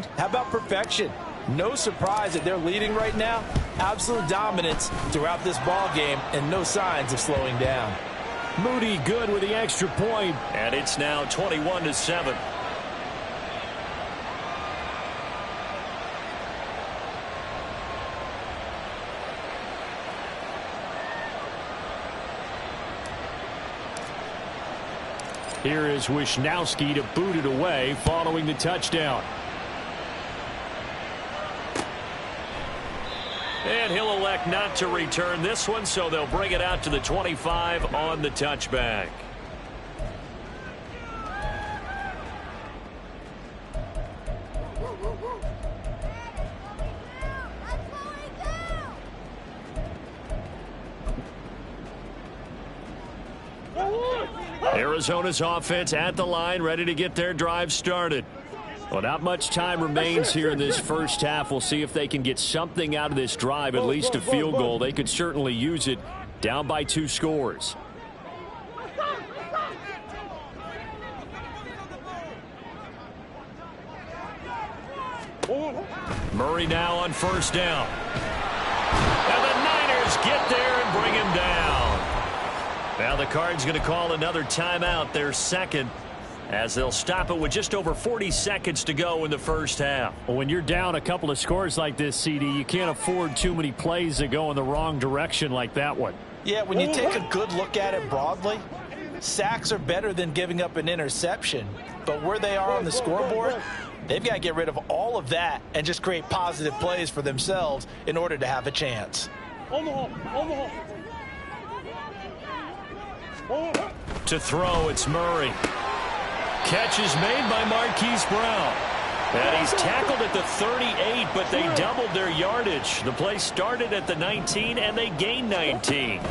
How about perfection? No surprise that they're leading right now. Absolute dominance throughout this ball game and no signs of slowing down. Moody good with the extra point. And it's now 21-7. Here is Wisnowski to boot it away following the touchdown. And he'll elect not to return this one, so they'll bring it out to the 25 on the touchback. Arizona's offense at the line, ready to get their drive started. Well, not much time remains here in this first half. We'll see if they can get something out of this drive, at least a field goal. They could certainly use it, down by 2 scores. Murray now on first down. And the Niners get there and bring him down. Now the Cards going to call another timeout, their second, as they'll stop it with just over 40 seconds to go in the first half. Well, when you're down a couple of scores like this, CD, you can't afford too many plays that go in the wrong direction like that one. Yeah, when you take a good look at it broadly, sacks are better than giving up an interception. But where they are on the scoreboard, they've got to get rid of all of that and just create positive plays for themselves in order to have a chance. To throw, it's Murray. Catch is made by Marquise Brown. And he's tackled at the 38, but they doubled their yardage. The play started at the 19, and they gained 19.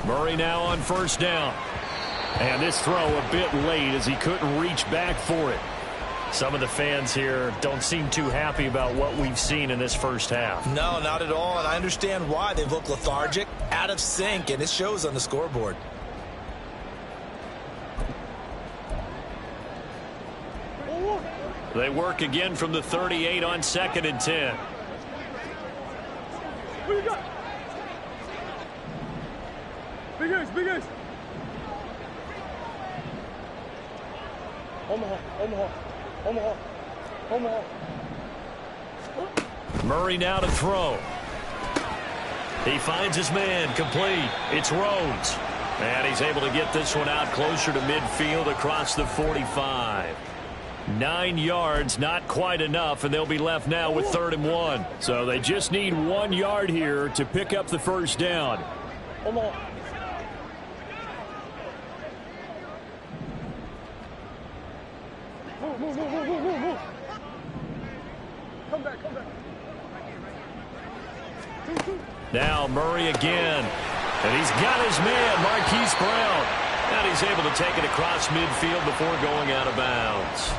Murray now on first down. And this throw a bit late as he couldn't reach back for it. Some of the fans here don't seem too happy about what we've seen in this first half. No, not at all, and I understand why. They look lethargic, out of sync, and it shows on the scoreboard. They work again from the 38 on 2nd and 10. What you got? Big ace, big ace. Omaha. Murray now to throw. He finds his man, complete. It's Rhodes. And he's able to get this one out closer to midfield across the 45. 9 yards, not quite enough, and they'll be left now with 3rd and 1. So they just need 1 yard here to pick up the first down. Move. Come back. Now Murray again. And he's got his man, Marquise Brown. And he's able to take it across midfield before going out of bounds.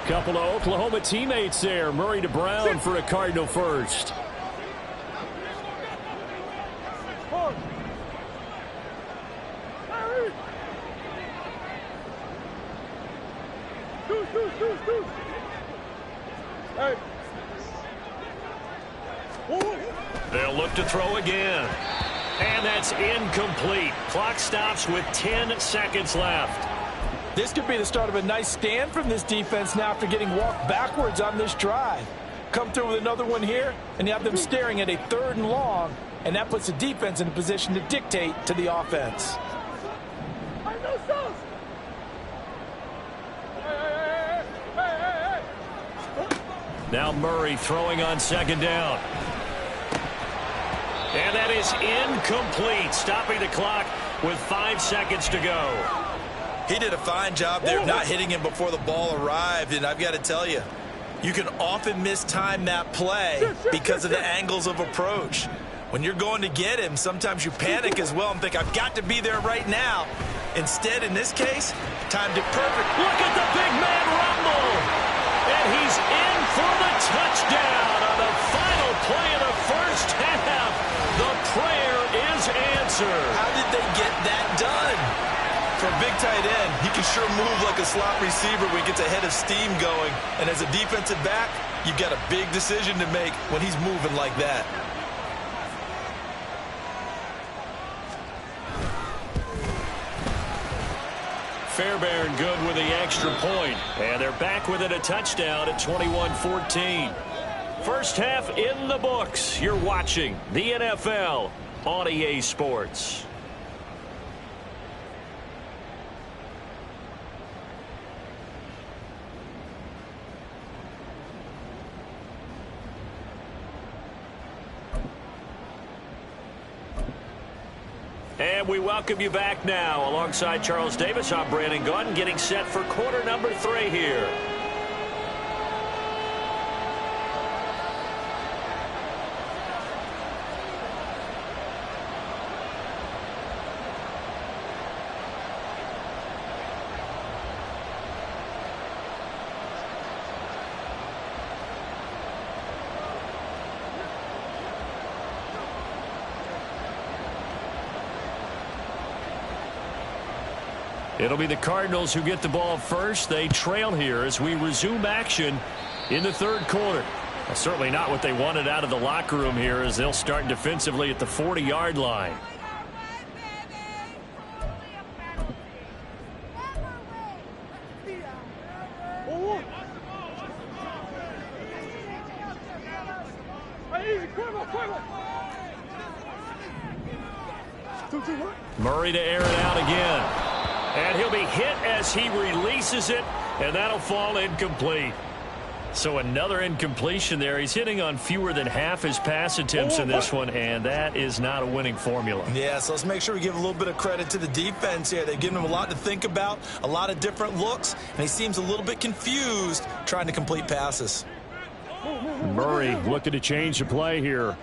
Couple of Oklahoma teammates there. Murray to Brown for a Cardinal first. They'll look to throw again. And that's incomplete. Clock stops with 10 seconds left. This could be the start of a nice stand from this defense now after getting walked backwards on this drive. Come through with another one here, and you have them staring at a 3rd and long, and that puts the defense in a position to dictate to the offense. Now Murray throwing on 2nd down. And that is incomplete, stopping the clock with 5 seconds to go. He did a fine job there of not hitting him before the ball arrived, and I've got to tell you, you can often mistime that play because of the angles of approach. When you're going to get him, sometimes you panic as well and think, I've got to be there right now. Instead, in this case, timed it perfect. Look at the big man rumble. And he's in for the touchdown on the final play of the first half. The prayer is answered. How did they get that done? For a big tight end, he can sure move like a slot receiver when he gets a head of steam going. And as a defensive back, you've got a big decision to make when he's moving like that. Fairbairn good with the extra point. And they're back within a touchdown at 21-14. First half in the books. You're watching the NFL on EA Sports. And we welcome you back now. Alongside Charles Davis, I'm Brandon Gaudin, getting set for quarter number 3 here. It'll be the Cardinals who get the ball first. They trail here as we resume action in the third quarter. Well, certainly not what they wanted out of the locker room here as they'll start defensively at the 40-yard line. Murray to air it out again. And he'll be hit as he releases it, and that'll fall incomplete. So another incompletion there. He's hitting on fewer than half his pass attempts in this one, and that is not a winning formula. Yeah, so let's make sure we give a little bit of credit to the defense here. They've given him a lot to think about, a lot of different looks, and he seems a little bit confused trying to complete passes. Murray looking to change the play here.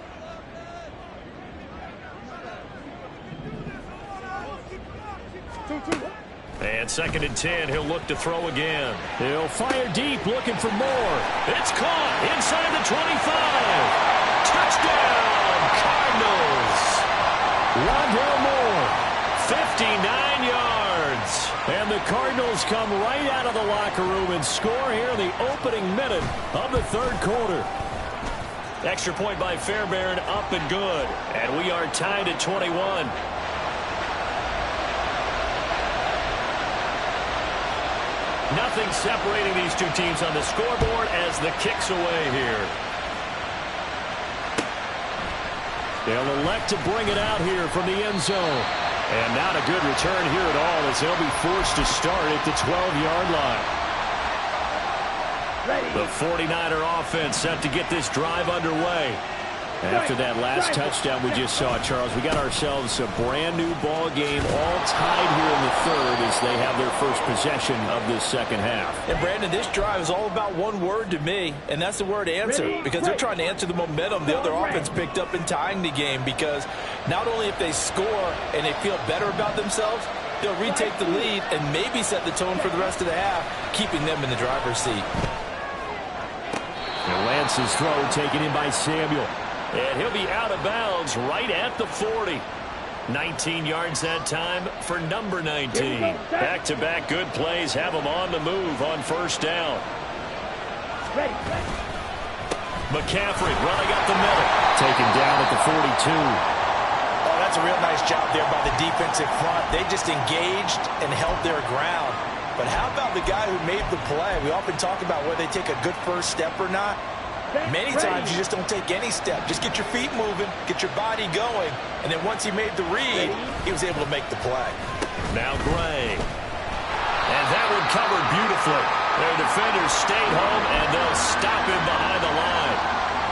And 2nd and 10, he'll look to throw again. He'll fire deep, looking for more. It's caught inside the 25. Touchdown, Cardinals. Rondell Moore. 59 yards. And the Cardinals come right out of the locker room and score here in the opening minute of the third quarter. Extra point by Fairbairn, up and good. And we are tied at 21. Nothing separating these two teams on the scoreboard as the kick's away here. They'll elect to bring it out here from the end zone. And not a good return here at all as they'll be forced to start at the 12-yard line. The 49er offense set to get this drive underway. After that last touchdown we just saw, Charles, we got ourselves a brand-new ball game, all tied here in the third as they have their first possession of this second half. And, Brandon, this drive is all about one word to me, and that's the word answer, because they're trying to answer the momentum the other offense picked up in tying the game, because not only if they score and they feel better about themselves, they'll retake the lead and maybe set the tone for the rest of the half, keeping them in the driver's seat. And Lance's throw taken in by Samuel. And he'll be out of bounds right at the 40. 19 yards that time for number 19. Back-to-back good plays have him on the move on first down. McCaffrey running up the middle. Taken down at the 42. Oh, that's a real nice job there by the defensive front. They just engaged and held their ground. But how about the guy who made the play? We often talk about whether they take a good first step or not. Many times you just don't take any step. Just get your feet moving, get your body going, and then once he made the read, he was able to make the play. Now Gray. And that one covered beautifully. Their defenders stayed home, and they'll stop him behind the line.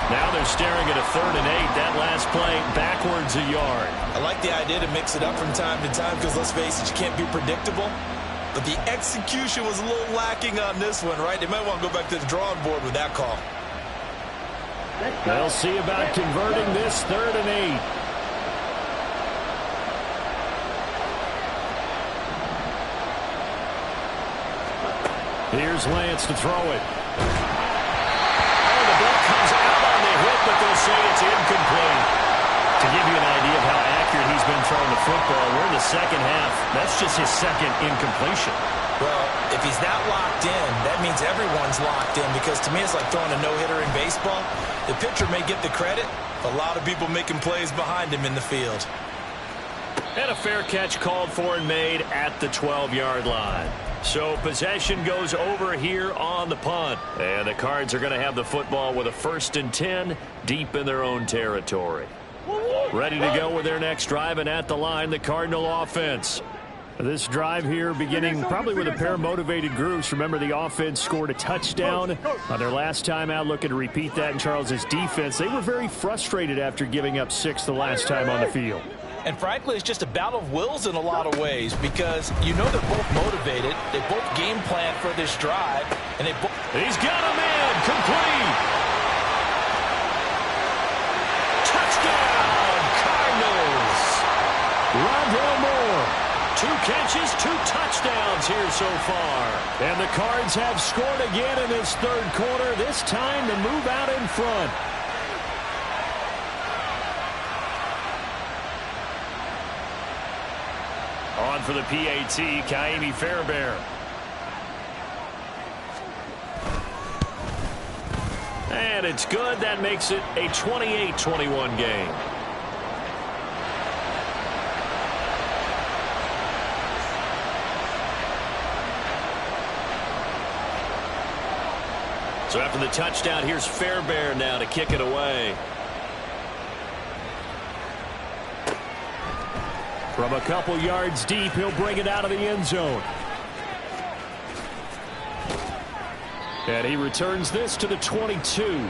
Now they're staring at a 3rd and 8. That last play backwards a yard. I like the idea to mix it up from time to time because, let's face it, you can't be predictable. But the execution was a little lacking on this one, right? They might want to go back to the drawing board with that call. They'll see about converting this 3rd and 8. Here's Lance to throw it. Oh, the ball comes out on the hit, but they'll say it's incomplete. To give you an idea of how accurate he's been throwing the football. We're in the second half. That's just his second incompletion. Well, if he's not locked in, that means everyone's locked in, because to me it's like throwing a no-hitter in baseball. The pitcher may get the credit, a lot of people making plays behind him in the field. And a fair catch called for and made at the 12-yard line. So possession goes over here on the punt. And the Cards are going to have the football with a 1st and 10 deep in their own territory. Ready to go with their next drive, and at the line, the Cardinal offense. This drive here beginning probably with a pair of motivated groups. Remember, the offense scored a touchdown on their last time out. Looking to repeat that in Charles's defense. They were very frustrated after giving up 6 the last time on the field. And frankly, it's just a battle of wills in a lot of ways, because you know they're both motivated. They both game plan for this drive, and they both... He's got a man complete. Touchdown, Cardinals. Rondell Moore. 2 catches, 2 touchdowns here so far. And the Cards have scored again in this third quarter, this time to move out in front. On for the PAT, Kaimi Fairbairn. And it's good. That makes it a 28-21 game. So after the touchdown, here's Fairbairn now to kick it away. From a couple yards deep, he'll bring it out of the end zone. And he returns this to the 22.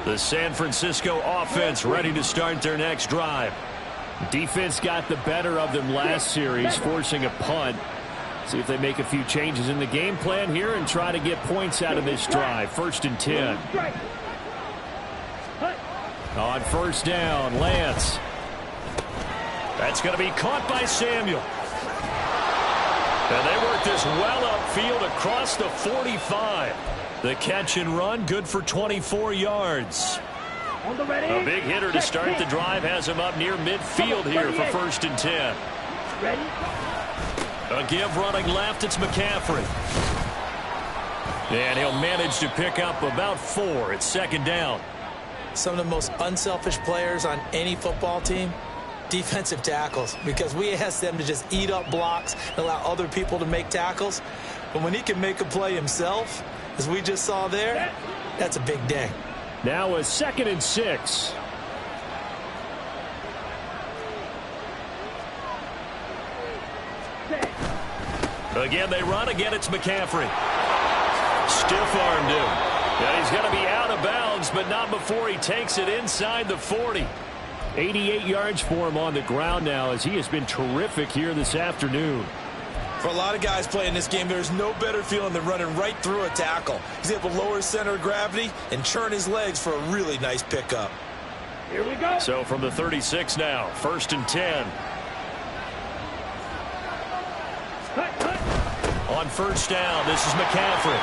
The San Francisco offense ready to start their next drive. Defense got the better of them last series, forcing a punt. See if they make a few changes in the game plan here and try to get points out of this drive. 1st and 10. On 1st down, Lance. That's going to be caught by Samuel. And they work this well upfield across the 45. The catch and run, good for 24 yards. A big hitter to start the drive has him up near midfield here for 1st and 10. A give running left, it's McCaffrey. And he'll manage to pick up about 4. It's 2nd down. Some of the most unselfish players on any football team, defensive tackles, because we ask them to just eat up blocks and allow other people to make tackles. But when he can make a play himself, as we just saw there, that's a big day. Now a 2nd and 6. Again, they run. Again, it's McCaffrey. Stiff-armed him. And he's going to be out of bounds, but not before he takes it inside the 40. 88 yards for him on the ground now, as he has been terrific here this afternoon. For a lot of guys playing this game, there's no better feeling than running right through a tackle. He's able to lower his center of gravity and churn his legs for a really nice pickup. Here we go. So from the 36 now, 1st and 10. On 1st down, this is McCaffrey.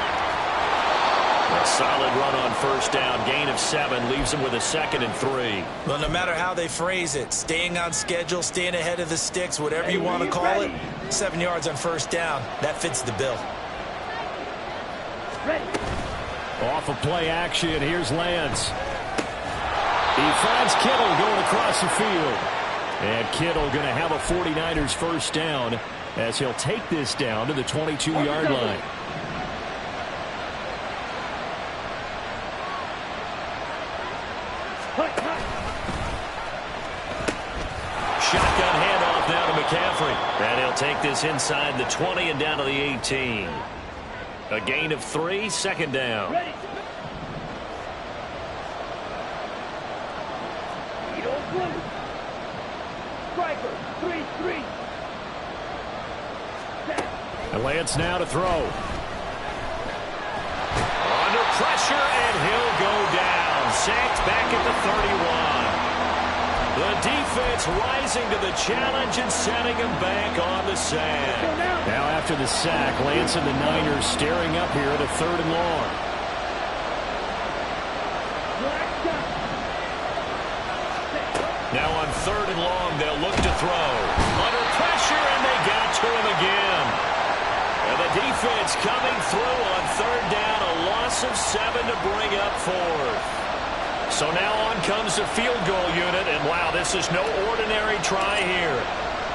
A solid run on 1st down. Gain of 7 leaves him with a 2nd and 3. Well, no matter how they phrase it, staying on schedule, staying ahead of the sticks, whatever you want to call it, 7 yards on 1st down, that fits the bill. Off of play action, here's Lance. He finds Kittle going across the field. And Kittle going to have a 49ers 1st down, as he'll take this down to the 22-yard line. Shotgun handoff now to McCaffrey. And he'll take this inside the 20 and down to the 18. A gain of 3, 2nd down. And Lance now to throw. Under pressure, and he'll go down. Sacked back at the 31. The defense defense rising to the challenge and setting him back on the sand. Now after the sack, Lance and the Niners staring up here at a 3rd and long. Now on 3rd and long, they'll look to throw. Under pressure, and they got to him again. And the defense coming through on 3rd down, a loss of 7 to bring up 4th. So now on comes the field goal unit, and wow, this is no ordinary try here.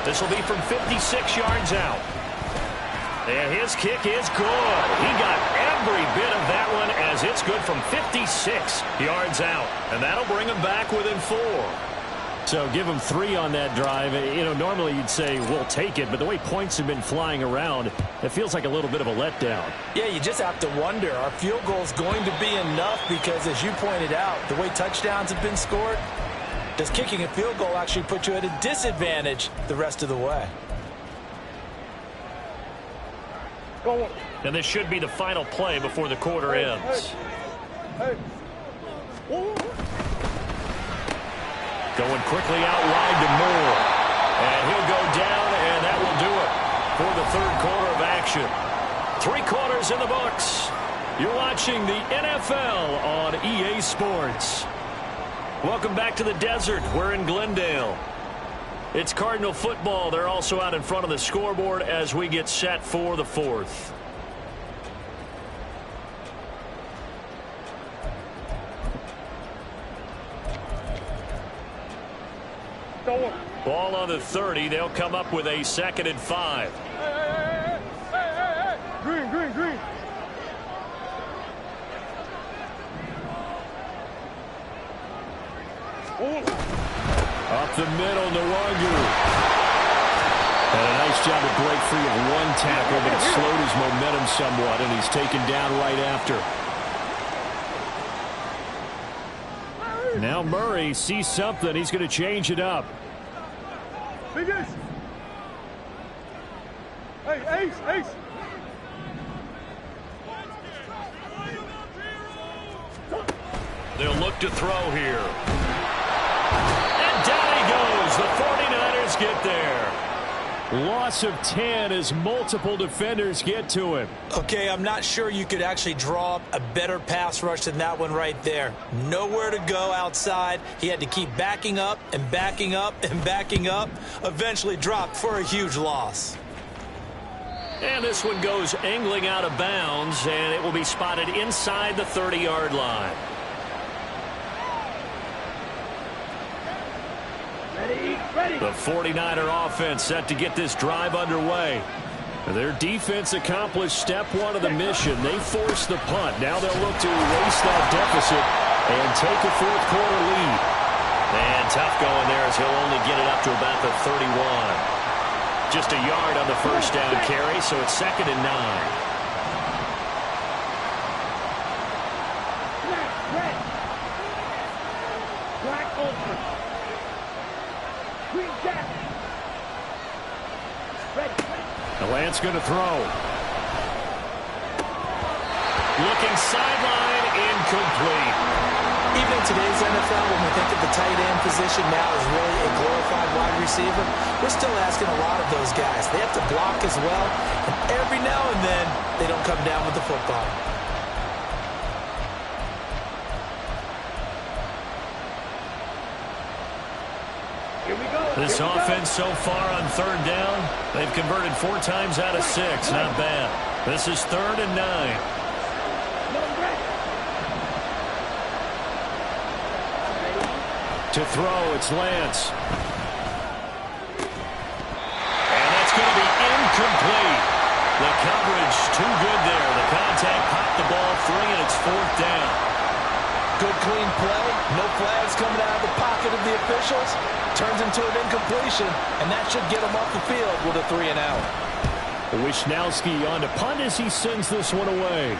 This will be from 56 yards out. And his kick is good. He got every bit of that one as it's good from 56 yards out. And that'll bring him back within 4. So give him 3 on that drive. You know, normally you'd say we'll take it, but the way points have been flying around, it feels like a little bit of a letdown. Yeah, you just have to wonder, are field goals going to be enough? Because as you pointed out, the way touchdowns have been scored, does kicking a field goal actually put you at a disadvantage the rest of the way? And this should be the final play before the quarter ends. Going quickly out wide to Moore. And he'll go down, and that will do it for the 3rd quarter of action. 3 quarters in the books. You're watching the NFL on EA Sports. Welcome back to the desert. We're in Glendale. It's Cardinal football. They're also out in front of the scoreboard as we get set for the 4th. Ball on the 30. They'll come up with a 2nd and 5. Hey. Green. Up the middle, Nwangu. And a nice job to break free of 1 tackle, but it slowed his momentum somewhat, and he's taken down right after. Now Murray sees something. He's going to change it up. Big Ace. Hey, Ace. They'll look to throw here. And down he goes. The 49ers get there. Loss of 10 as multiple defenders get to him. Okay, I'm not sure you could actually draw up a better pass rush than that one right there. Nowhere to go outside. He had to keep backing up and backing up and backing up. Eventually dropped for a huge loss. And this one goes angling out of bounds, and it will be spotted inside the 30-yard line. The 49er offense set to get this drive underway. Their defense accomplished step 1 of the mission. They forced the punt. Now they'll look to erase that deficit and take a 4th quarter lead. And tough going there as he'll only get it up to about the 31. Just a yard on the 1st down carry, so it's 2nd and 9. Lance going to throw. Looking sideline, incomplete. Even in today's NFL, when we think of the tight end position now as really a glorified wide receiver, we're still asking a lot of those guys. They have to block as well, and every now and then they don't come down with the football. This offense so far on 3rd down, they've converted 4 times out of 6. Not bad. This is 3rd and 9. To throw, it's Lance. And that's going to be incomplete. The coverage too good there. The contact popped the ball free, and it's 4th down. Good clean play. No flags coming out of the pocket of the officials. Turns into an incompletion, and that should get him off the field with a 3 and out. Wisnowski on to punt as he sends this one away.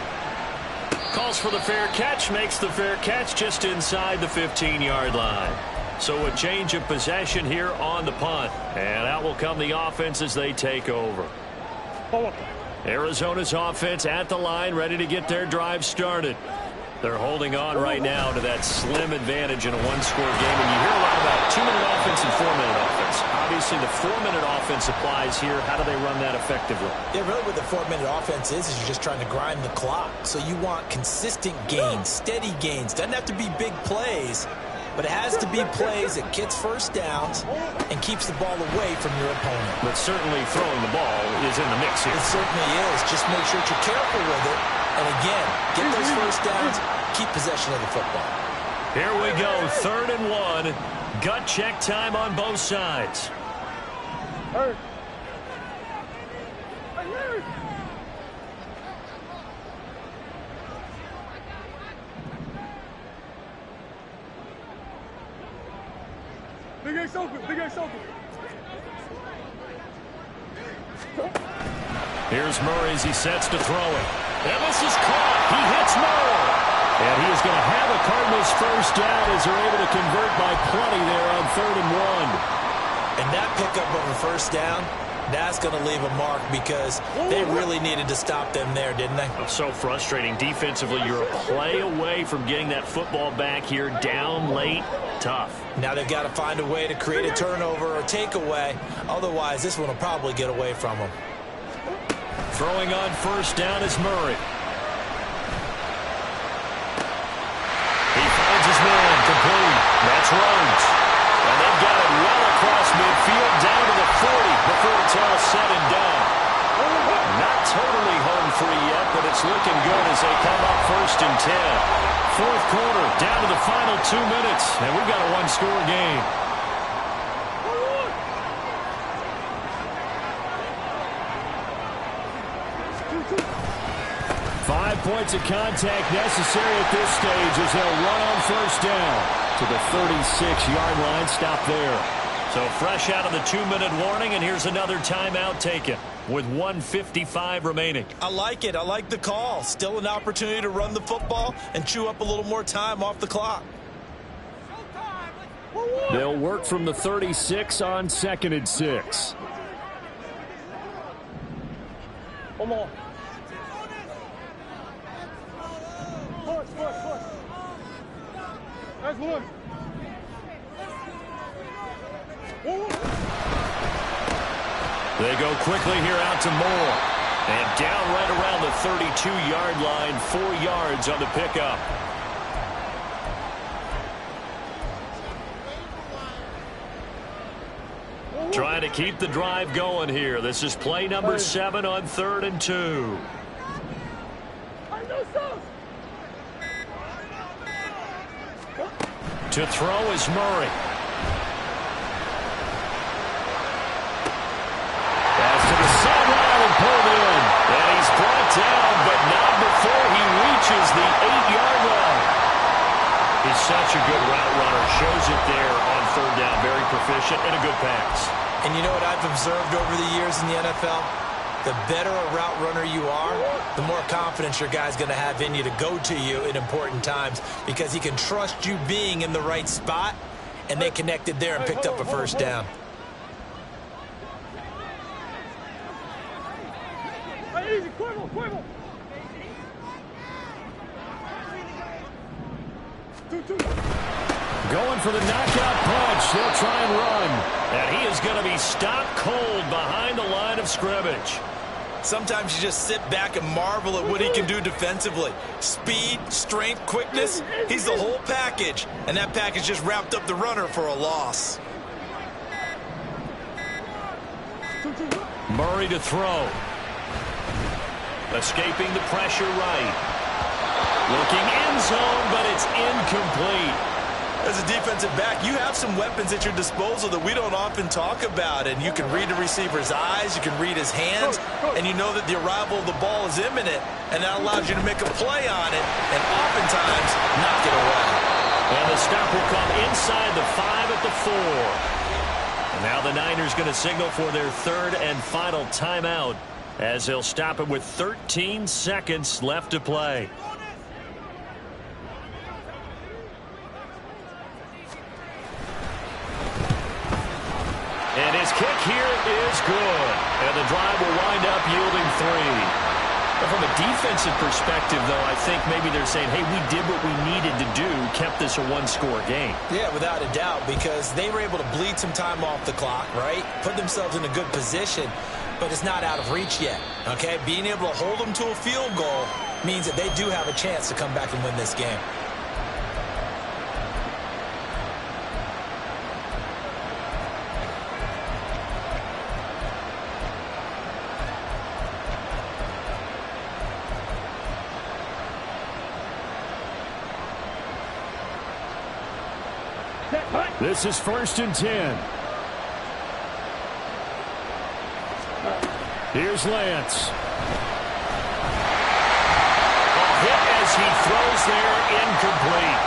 Calls for the fair catch, makes the fair catch just inside the 15-yard line. So a change of possession here on the punt. And out will come the offense as they take over. Arizona's offense at the line, ready to get their drive started. They're holding on right now to that slim advantage in a 1-score game. And you hear a lot about 2-minute offensive formation. obviously the 4-minute offense applies here. How do they run that effectively? Yeah, really what the 4-minute offense is you're just trying to grind the clock. So you want consistent gains, steady gains. Doesn't have to be big plays, but it has to be plays that gets first downs and keeps the ball away from your opponent. But certainly throwing the ball is in the mix here. It certainly is. Just make sure that you're careful with it. And again, get those first downs, keep possession of the football. Here we go, 3rd and 1. Gut check time on both sides. Hey. Big Ace open, Big Ace open. Here's Murray as he sets to throw it. And this is caught. He hits Murray. And he is going to have a Cardinals first down as they're able to convert by plenty there on 3rd and 1. And that pickup of a first down, that's going to leave a mark because they really needed to stop them there, didn't they? So frustrating. Defensively, you're a play away from getting that football back here down late. Tough. Now they've got to find a way to create a turnover or takeaway. Otherwise, this one will probably get away from them. Throwing on first down is Murray. He finds his man complete. That's Rhodes. And they've got it well across midfield down to the 40 before it's all said and done. Not totally home free yet, but it's looking good as they come up 1st and 10. 4th quarter, down to the final 2 minutes, and we've got a one-score game. Five points of contact necessary at this stage as they'll run on first down to the 36-yard line. Stop there. So fresh out of the 2-minute warning, and here's another timeout taken with 1:55 remaining. I like it. I like the call. Still an opportunity to run the football and chew up a little more time off the clock. They'll work from the 36 on 2nd and 6. Come on. Push. That's one. They go quickly here out to Moore. And down right around the 32-yard line, 4 yards on the pickup. Trying to keep the drive going here. This is play number 7 on 3rd and 2. To throw is Murray. Pass to the sideline and pulled in. And he's brought down, but not before he reaches the 8-yard line. He's such a good route runner. Shows it there on 3rd down. Very proficient and a good pass. And you know what I've observed over the years in the NFL? The better a route runner you are, the more confidence your guy's going to have in you to go to you in important times because he can trust you being in the right spot, and they connected there and picked up a first down. Easy, Quibble. Going for the knockout punch. They'll try and run. And he is going to be stopped cold behind the line of scrimmage. Sometimes you just sit back and marvel at what he can do defensively. Speed, strength, quickness, he's the whole package. And that package just wrapped up the runner for a loss. Murray to throw. Escaping the pressure right. Looking end zone, but it's incomplete. As a defensive back, you have some weapons at your disposal that we don't often talk about. And you can read the receiver's eyes, you can read his hands, and you know that the arrival of the ball is imminent. And that allows you to make a play on it and oftentimes knock it away. And the stop will come inside the 5 at the 4. And now the Niners going to signal for their 3rd and final timeout as they'll stop it with 13 seconds left to play. And his kick here is good. And the drive will wind up yielding 3. Well, from a defensive perspective, though, I think maybe they're saying, hey, we did what we needed to do, kept this a one-score game. Yeah, without a doubt, because they were able to bleed some time off the clock, right? Put themselves in a good position, but it's not out of reach yet, okay? Being able to hold them to a field goal means that they do have a chance to come back and win this game. This is 1st and 10. Here's Lance. Hit as he throws there, incomplete.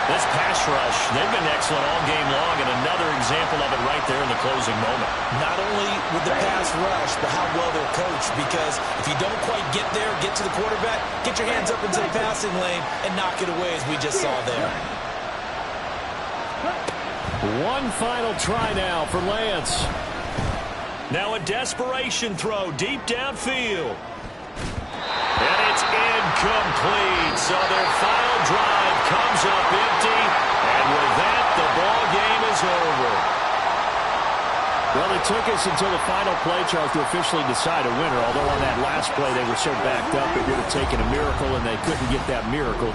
This pass rush, they've been excellent all game long, and another example of it right there in the closing moment. Not only with the pass rush, but how well they're coached, because if you don't quite get there, get to the quarterback, get your hands up into the passing lane and knock it away as we just saw there. One final try now for Lance. Now a desperation throw deep downfield. And it's incomplete. So their final drive comes up empty. And with that, the ball game is over. Well, it took us until the final play, Charles, to officially decide a winner. Although on that last play, they were so backed up, it would have taken a miracle, and they couldn't get that miracle.